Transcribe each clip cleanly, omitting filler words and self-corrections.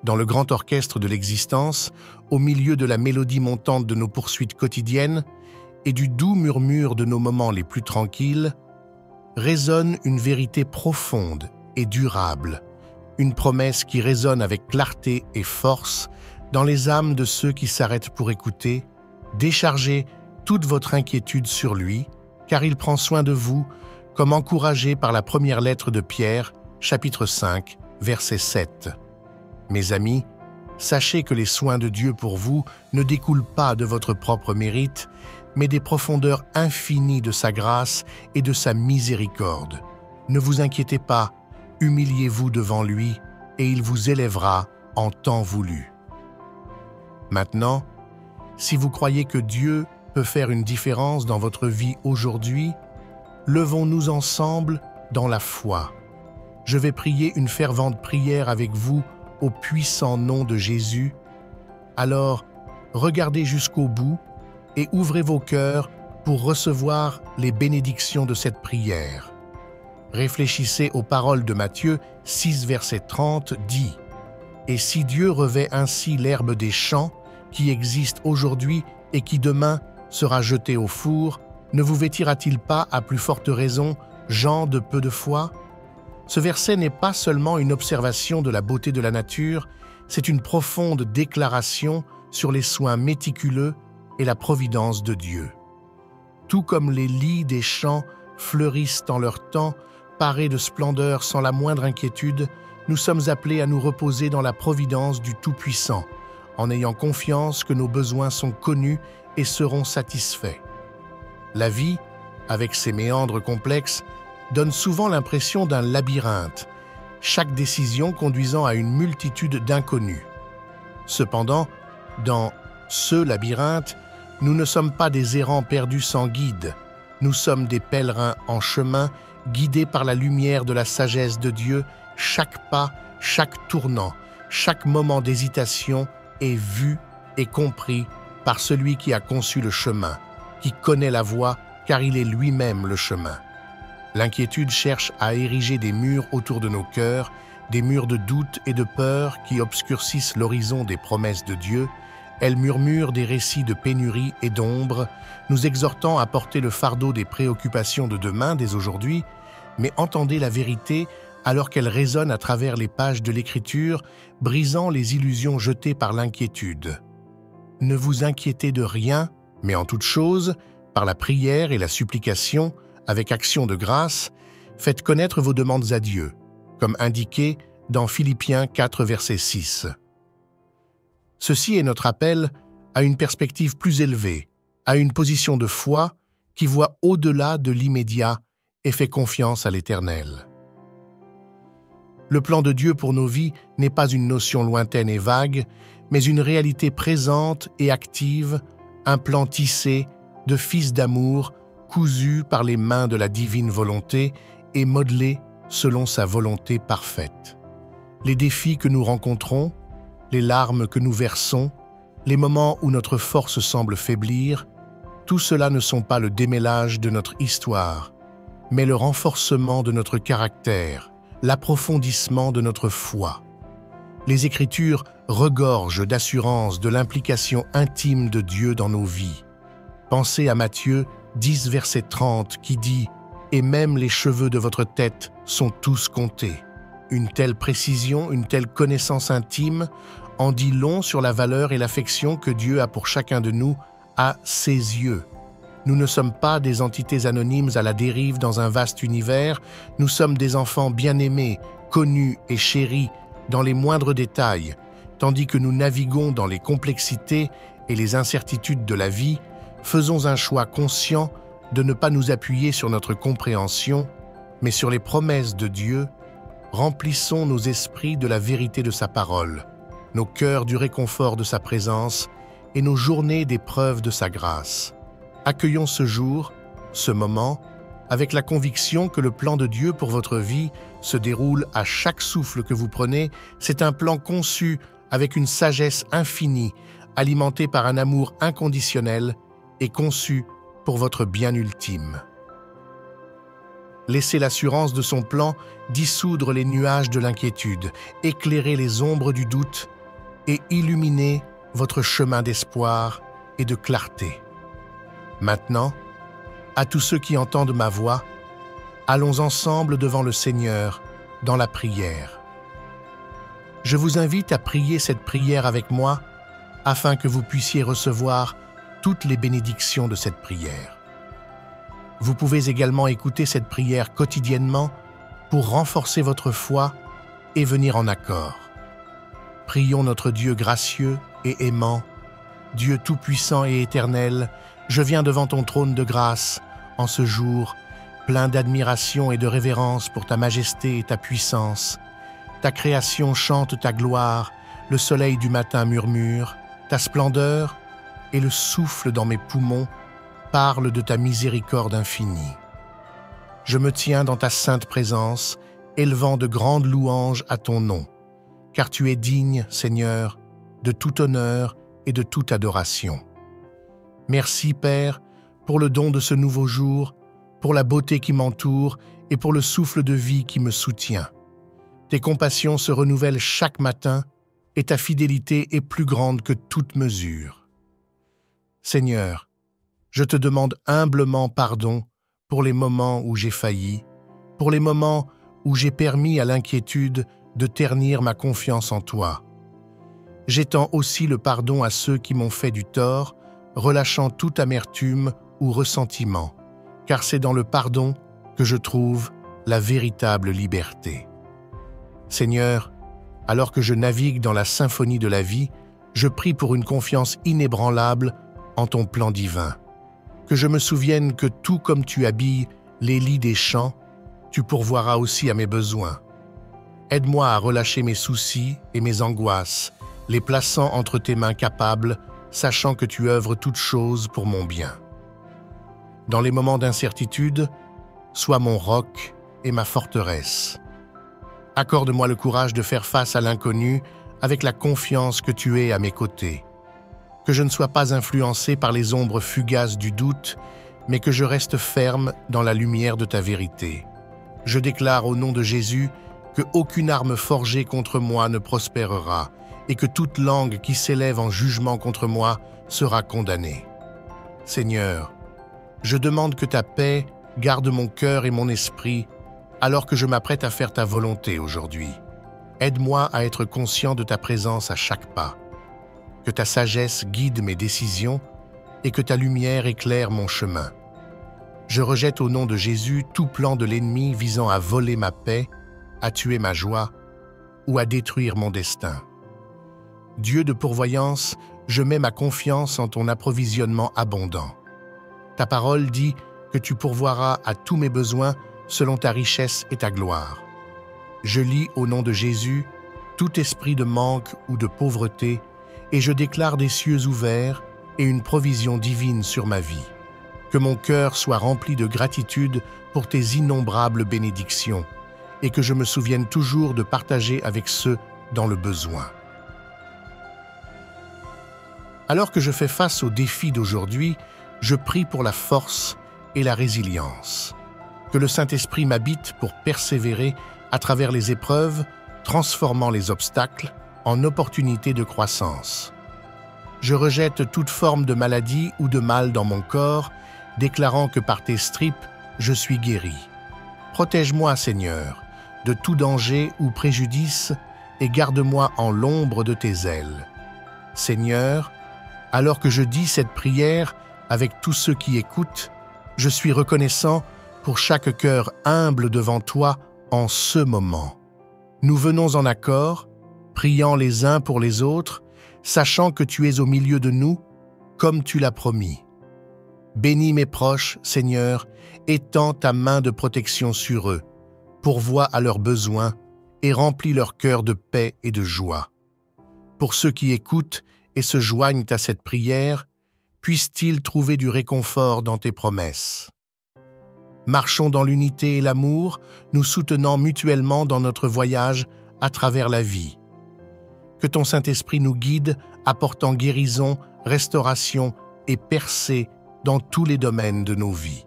dans le grand orchestre de l'existence, au milieu de la mélodie montante de nos poursuites quotidiennes et du doux murmure de nos moments les plus tranquilles, résonne une vérité profonde et durable, une promesse qui résonne avec clarté et force dans les âmes de ceux qui s'arrêtent pour écouter. Déchargez toute votre inquiétude sur lui, car il prend soin de vous, comme encouragé par la première lettre de Pierre, chapitre 5, verset 7. Mes amis, sachez que les soins de Dieu pour vous ne découlent pas de votre propre mérite, mais des profondeurs infinies de sa grâce et de sa miséricorde. Ne vous inquiétez pas, humiliez-vous devant lui, et il vous élèvera en temps voulu. Maintenant, si vous croyez que Dieu peut faire une différence dans votre vie aujourd'hui, levons-nous ensemble dans la foi. Je vais prier une fervente prière avec vous au puissant nom de Jésus. Alors, regardez jusqu'au bout et ouvrez vos cœurs pour recevoir les bénédictions de cette prière. Réfléchissez aux paroles de Matthieu 6, verset 30, dit « Et si Dieu revêt ainsi l'herbe des champs, qui existe aujourd'hui et qui demain sera jetée au four, ne vous vêtira-t-il pas à plus forte raison, gens de peu de foi ?» Ce verset n'est pas seulement une observation de la beauté de la nature, c'est une profonde déclaration sur les soins méticuleux et la providence de Dieu. Tout comme les lys des champs fleurissent en leur temps, parés de splendeur sans la moindre inquiétude, nous sommes appelés à nous reposer dans la providence du Tout-Puissant, en ayant confiance que nos besoins sont connus et seront satisfaits. La vie, avec ses méandres complexes, donne souvent l'impression d'un labyrinthe, chaque décision conduisant à une multitude d'inconnus. Cependant, dans ce labyrinthe, nous ne sommes pas des errants perdus sans guide, nous sommes des pèlerins en chemin, guidés par la lumière de la sagesse de Dieu. Chaque pas, chaque tournant, chaque moment d'hésitation est vu et compris par celui qui a conçu le chemin, qui connaît la voie, car il est lui-même le chemin. L'inquiétude cherche à ériger des murs autour de nos cœurs, des murs de doute et de peur qui obscurcissent l'horizon des promesses de Dieu. Elle murmure des récits de pénurie et d'ombre, nous exhortant à porter le fardeau des préoccupations de demain dès aujourd'hui, mais entendez la vérité alors qu'elle résonne à travers les pages de l'Écriture, brisant les illusions jetées par l'inquiétude. Ne vous inquiétez de rien, mais en toute chose, par la prière et la supplication, avec action de grâce, faites connaître vos demandes à Dieu, comme indiqué dans Philippiens 4, verset 6. Ceci est notre appel à une perspective plus élevée, à une position de foi qui voit au-delà de l'immédiat et fait confiance à l'Éternel. Le plan de Dieu pour nos vies n'est pas une notion lointaine et vague, mais une réalité présente et active, un plan tissé de fils d'amour, cousu par les mains de la divine volonté et modelé selon sa volonté parfaite. Les défis que nous rencontrons, les larmes que nous versons, les moments où notre force semble faiblir, tout cela ne sont pas le démêlage de notre histoire, mais le renforcement de notre caractère, l'approfondissement de notre foi. Les Écritures regorgent d'assurance de l'implication intime de Dieu dans nos vies. Pensez à Matthieu 10, verset 30, qui dit « Et même les cheveux de votre tête sont tous comptés ». Une telle précision, une telle connaissance intime en dit long sur la valeur et l'affection que Dieu a pour chacun de nous à ses yeux. Nous ne sommes pas des entités anonymes à la dérive dans un vaste univers, nous sommes des enfants bien-aimés, connus et chéris dans les moindres détails, tandis que nous naviguons dans les complexités et les incertitudes de la vie. Faisons un choix conscient de ne pas nous appuyer sur notre compréhension, mais sur les promesses de Dieu. Remplissons nos esprits de la vérité de sa parole, nos cœurs du réconfort de sa présence et nos journées des preuves de sa grâce. Accueillons ce jour, ce moment, avec la conviction que le plan de Dieu pour votre vie se déroule à chaque souffle que vous prenez. C'est un plan conçu avec une sagesse infinie, alimenté par un amour inconditionnel et conçu pour votre bien ultime. Laissez l'assurance de son plan dissoudre les nuages de l'inquiétude, éclairer les ombres du doute et illuminer votre chemin d'espoir et de clarté. Maintenant, à tous ceux qui entendent ma voix, allons ensemble devant le Seigneur dans la prière. Je vous invite à prier cette prière avec moi afin que vous puissiez recevoir toutes les bénédictions de cette prière. Vous pouvez également écouter cette prière quotidiennement pour renforcer votre foi et venir en accord. Prions notre Dieu gracieux et aimant, Dieu tout-puissant et éternel, je viens devant ton trône de grâce en ce jour, plein d'admiration et de révérence pour ta majesté et ta puissance. Ta création chante ta gloire, le soleil du matin murmure, ta splendeur et le souffle dans mes poumons parlent de ta miséricorde infinie. Je me tiens dans ta sainte présence, élevant de grandes louanges à ton nom, car tu es digne, Seigneur, de tout honneur et de toute adoration. Merci, Père, pour le don de ce nouveau jour, pour la beauté qui m'entoure et pour le souffle de vie qui me soutient. Tes compassions se renouvellent chaque matin et ta fidélité est plus grande que toute mesure. Seigneur, je te demande humblement pardon pour les moments où j'ai failli, pour les moments où j'ai permis à l'inquiétude de ternir ma confiance en toi. J'étends aussi le pardon à ceux qui m'ont fait du tort, relâchant toute amertume ou ressentiment, car c'est dans le pardon que je trouve la véritable liberté. Seigneur, alors que je navigue dans la symphonie de la vie, je prie pour une confiance inébranlable en ton plan divin. Que je me souvienne que tout comme tu habilles les lits des champs, tu pourvoiras aussi à mes besoins. Aide-moi à relâcher mes soucis et mes angoisses, les plaçant entre tes mains capables, sachant que tu œuvres toutes choses pour mon bien. Dans les moments d'incertitude, sois mon roc et ma forteresse. Accorde-moi le courage de faire face à l'inconnu avec la confiance que tu es à mes côtés. Que je ne sois pas influencé par les ombres fugaces du doute, mais que je reste ferme dans la lumière de ta vérité. Je déclare au nom de Jésus que aucune arme forgée contre moi ne prospérera et que toute langue qui s'élève en jugement contre moi sera condamnée. Seigneur, je demande que ta paix garde mon cœur et mon esprit alors que je m'apprête à faire ta volonté aujourd'hui. Aide-moi à être conscient de ta présence à chaque pas. Que ta sagesse guide mes décisions et que ta lumière éclaire mon chemin. Je rejette au nom de Jésus tout plan de l'ennemi visant à voler ma paix, à tuer ma joie ou à détruire mon destin. Dieu de pourvoyance, je mets ma confiance en ton approvisionnement abondant. Ta parole dit que tu pourvoiras à tous mes besoins selon ta richesse et ta gloire. Je lis au nom de Jésus tout esprit de manque ou de pauvreté et je déclare des cieux ouverts et une provision divine sur ma vie. Que mon cœur soit rempli de gratitude pour tes innombrables bénédictions et que je me souvienne toujours de partager avec ceux dans le besoin. Alors que je fais face aux défis d'aujourd'hui, je prie pour la force et la résilience. Que le Saint-Esprit m'habite pour persévérer à travers les épreuves, transformant les obstacles en opportunités de croissance. Je rejette toute forme de maladie ou de mal dans mon corps, déclarant que par tes stripes, je suis guéri. Protège-moi, Seigneur, de tout danger ou préjudice et garde-moi en l'ombre de tes ailes. Seigneur, alors que je dis cette prière avec tous ceux qui écoutent, je suis reconnaissant pour chaque cœur humble devant toi en ce moment. Nous venons en accord, priant les uns pour les autres, sachant que tu es au milieu de nous, comme tu l'as promis. Bénis mes proches, Seigneur, étends ta main de protection sur eux, pourvois à leurs besoins et remplis leur cœur de paix et de joie. Pour ceux qui écoutent et se joignent à cette prière, puissent-ils trouver du réconfort dans tes promesses. Marchons dans l'unité et l'amour, nous soutenant mutuellement dans notre voyage à travers la vie. Que ton Saint-Esprit nous guide, apportant guérison, restauration et percée dans tous les domaines de nos vies.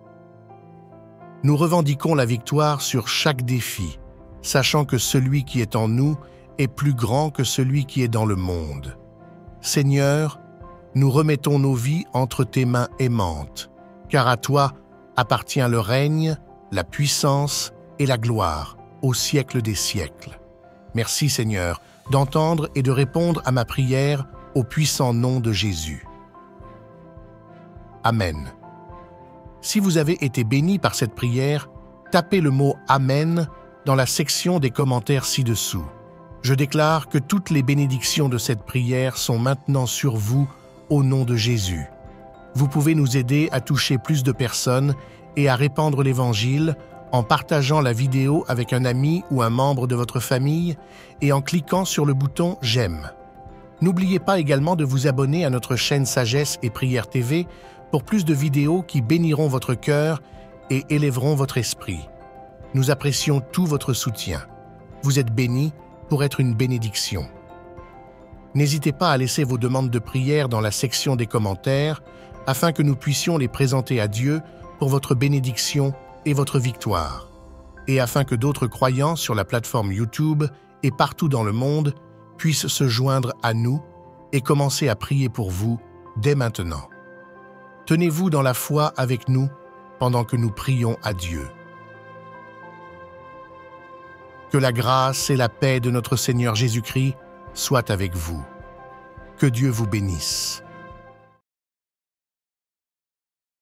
Nous revendiquons la victoire sur chaque défi, sachant que celui qui est en nous est plus grand que celui qui est dans le monde. Seigneur, nous remettons nos vies entre tes mains aimantes, car à toi appartient le règne, la puissance et la gloire au siècle des siècles. Merci Seigneur d'entendre et de répondre à ma prière au puissant nom de Jésus. Amen. Si vous avez été béni par cette prière, tapez le mot « Amen » dans la section des commentaires ci-dessous. Je déclare que toutes les bénédictions de cette prière sont maintenant sur vous au nom de Jésus. Vous pouvez nous aider à toucher plus de personnes et à répandre l'Évangile en partageant la vidéo avec un ami ou un membre de votre famille et en cliquant sur le bouton « J'aime ». N'oubliez pas également de vous abonner à notre chaîne Sagesse et Prière TV pour plus de vidéos qui béniront votre cœur et élèveront votre esprit. Nous apprécions tout votre soutien. Vous êtes bénis pour être une bénédiction. N'hésitez pas à laisser vos demandes de prière dans la section des commentaires afin que nous puissions les présenter à Dieu pour votre bénédiction et votre victoire, et afin que d'autres croyants sur la plateforme YouTube et partout dans le monde puissent se joindre à nous et commencer à prier pour vous dès maintenant. Tenez-vous dans la foi avec nous pendant que nous prions à Dieu. Que la grâce et la paix de notre Seigneur Jésus-Christ soient avec vous. Que Dieu vous bénisse.